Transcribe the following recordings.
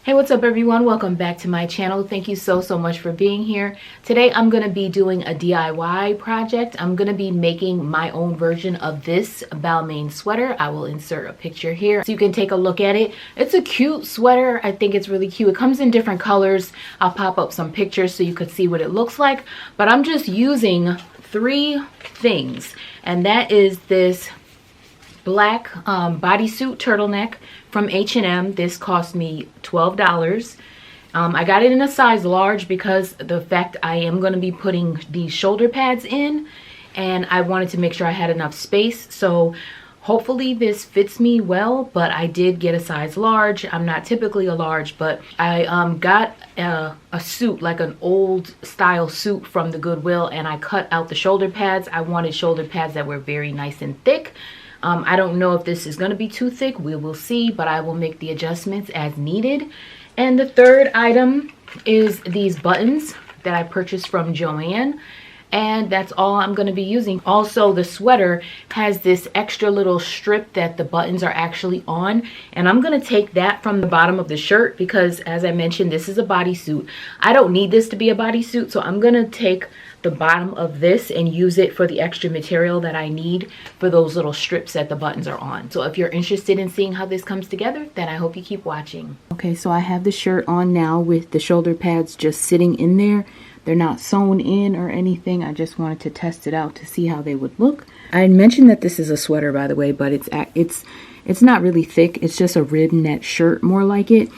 Hey, what's up everyone? Welcome back to my channel. Thank you so much for being here. Today I'm going to be doing a DIY project. I'm going to be making my own version of this Balmain sweater. I will insert a picture here so you can take a look at it. It's a cute sweater. I think it's really cute. It comes in different colors. I'll pop up some pictures so you could see what it looks like. But I'm just using three things, and that is this black bodysuit turtleneck from H&M. This cost me $12. I got it in a size large because the fact I am going to be putting these shoulder pads in, and I wanted to make sure I had enough space. So hopefully this fits me well, but I did get a size large. I'm not typically a large, but I got a suit, like an old style suit from the Goodwill, and I cut out the shoulder pads. I wanted shoulder pads that were very nice and thick. I don't know if this is going to be too thick. We will see, but I will make the adjustments as needed. And the third item is these buttons that I purchased from Joann. And that's all I'm going to be using. Also, the sweater has this extra little strip that the buttons are actually on. And I'm going to take that from the bottom of the shirt because, as I mentioned, this is a bodysuit. I don't need this to be a bodysuit, so I'm going to take the bottom of this and use it for the extra material that I need for those little strips that the buttons are on. So if you're interested in seeing how this comes together, then I hope you keep watching. Okay, so I have the shirt on now with the shoulder pads just sitting in there. They're not sewn in or anything. I just wanted to test it out to see how they would look. I mentioned that this is a sweater, by the way, but it's not really thick. It's just a rib net shirt, more like it.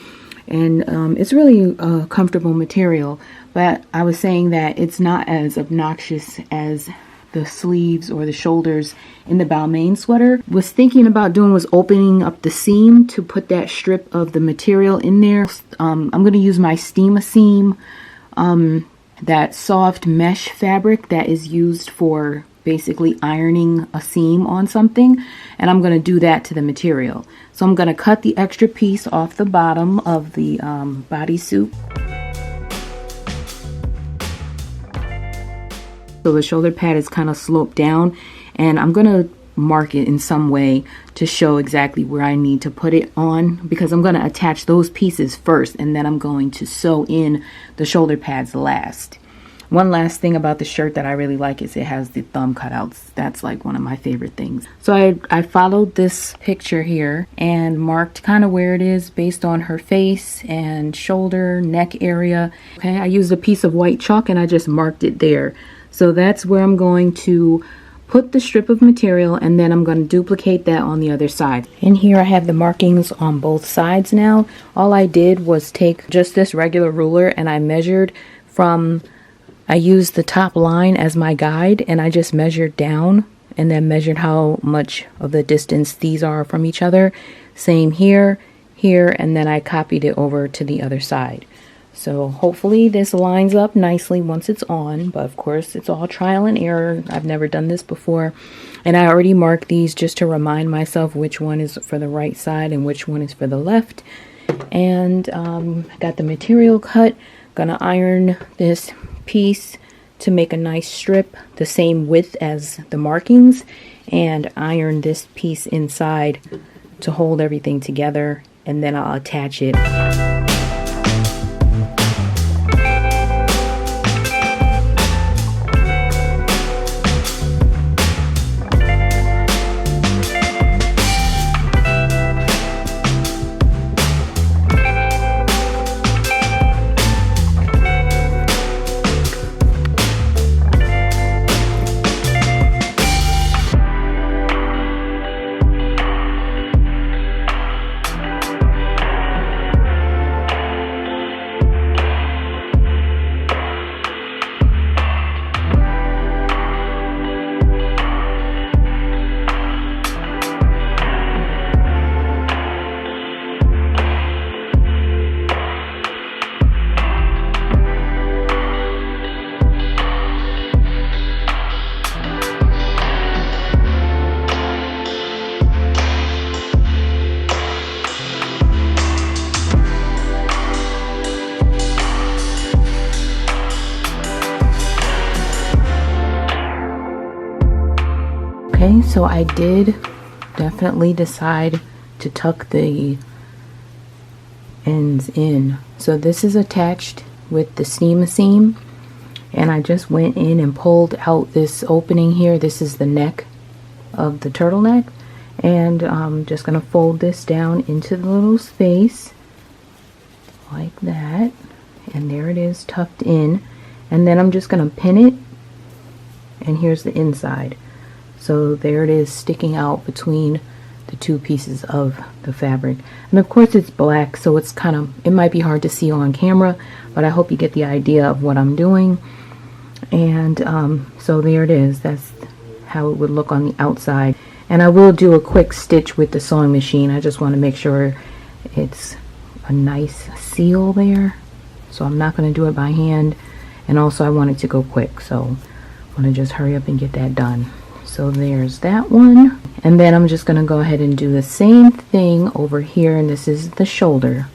And it's really a comfortable material. But I was saying that it's not as obnoxious as the sleeves or the shoulders in the Balmain sweater. Was thinking about doing was opening up the seam to put that strip of the material in there. I'm going to use my Steam-A-Seam, that soft mesh fabric that is used for basically ironing a seam on something, and I'm going to do that to the material. So I'm going to cut the extra piece off the bottom of the bodysuit. So the shoulder pad is kind of sloped down, and I'm going to mark it in some way to show exactly where I need to put it on, because I'm going to attach those pieces first and then I'm going to sew in the shoulder pads last. One last thing about the shirt that I really like is it has the thumb cutouts. That's like one of my favorite things. So I followed this picture here and marked kind of where it is based on her face and shoulder, neck area. Okay, I used a piece of white chalk and I just marked it there. So that's where I'm going to put the strip of material, and then I'm going to duplicate that on the other side. In here I have the markings on both sides now. All I did was take just this regular ruler and I measured from, I used the top line as my guide, and I just measured down and then measured how much of the distance these are from each other. Same here, here, and then I copied it over to the other side. So hopefully this lines up nicely once it's on, but of course it's all trial and error. I've never done this before, and I already marked these just to remind myself which one is for the right side and which one is for the left. And got the material cut. Gonna iron this piece to make a nice strip the same width as the markings, and iron this piece inside to hold everything together, and then I'll attach it. Okay, so I did definitely decide to tuck the ends in. So this is attached with the seam, and I just went in and pulled out this opening here. This is the neck of the turtleneck, and I'm just gonna fold this down into the little space like that, and there it is tucked in. And then I'm just gonna pin it, and here's the inside. So there it is sticking out between the two pieces of the fabric. And of course it's black, so it's it might be hard to see on camera, but I hope you get the idea of what I'm doing. And so there it is. That's how it would look on the outside. And I will do a quick stitch with the sewing machine. I just want to make sure it's a nice seal there, so I'm not going to do it by hand. And also I want it to go quick, so I want to just hurry up and get that done. So there's that one, and then I'm just going to go ahead and do the same thing over here, and this is the shoulder.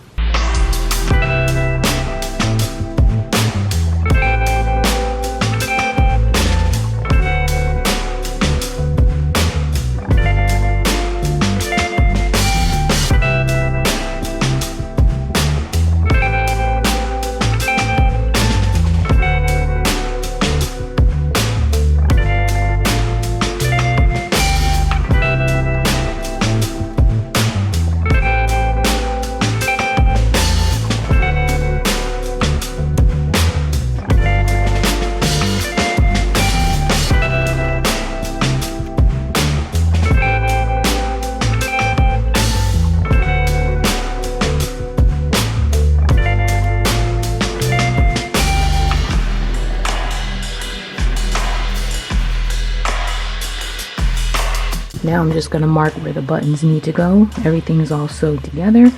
Now I'm just going to mark where the buttons need to go. Everything's all sewed together.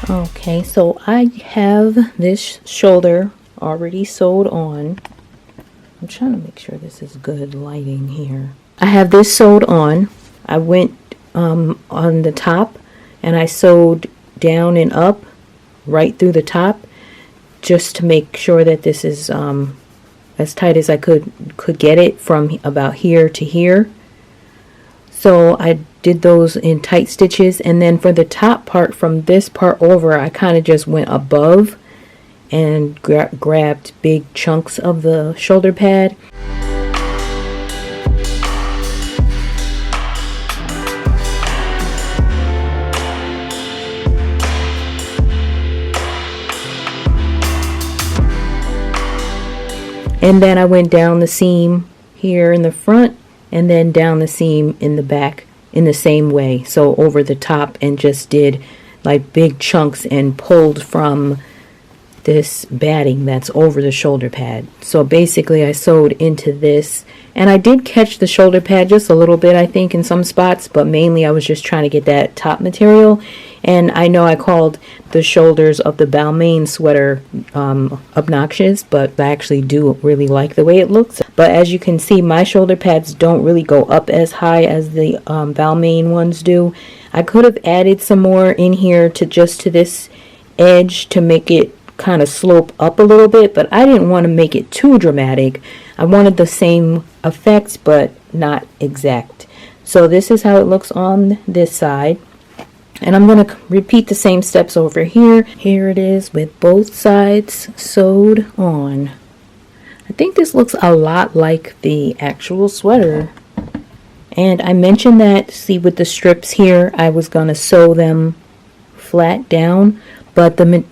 Okay, so I have this shoulder already sewed on. I'm trying to make sure this is good lighting here. I have this sewed on. I went on the top and I sewed down and up right through the top just to make sure that this is as tight as I could get it from about here to here. So I did those in tight stitches, and then for the top part from this part over, I kind of just went above and grabbed big chunks of the shoulder pad. And then I went down the seam here in the front and then down the seam in the back in the same way. So over the top, and just did like big chunks and pulled from this batting that's over the shoulder pad. So basically I sewed into this, and I did catch the shoulder pad just a little bit, I think, in some spots, but mainly I was just trying to get that top material. And I know I called the shoulders of the Balmain sweater obnoxious, but I actually do really like the way it looks. But as you can see, my shoulder pads don't really go up as high as the Balmain ones do. I could have added some more in here to this edge to make it kind of slope up a little bit, but I didn't want to make it too dramatic. I wanted the same effects, but not exact. So this is how it looks on this side. And I'm going to repeat the same steps over here. Here it is with both sides sewed on. I think this looks a lot like the actual sweater. And I mentioned that, see, with the strips here, I was going to sew them flat down, but the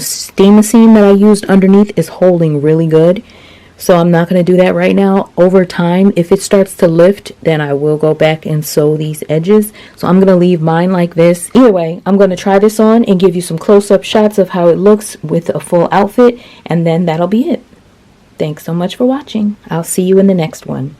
steam seam that I used underneath is holding really good. So I'm not going to do that right now. Over time, if it starts to lift, then I will go back and sew these edges. So I'm going to leave mine like this. Either way, I'm going to try this on and give you some close-up shots of how it looks with a full outfit, and then that'll be it. Thanks so much for watching. I'll see you in the next one.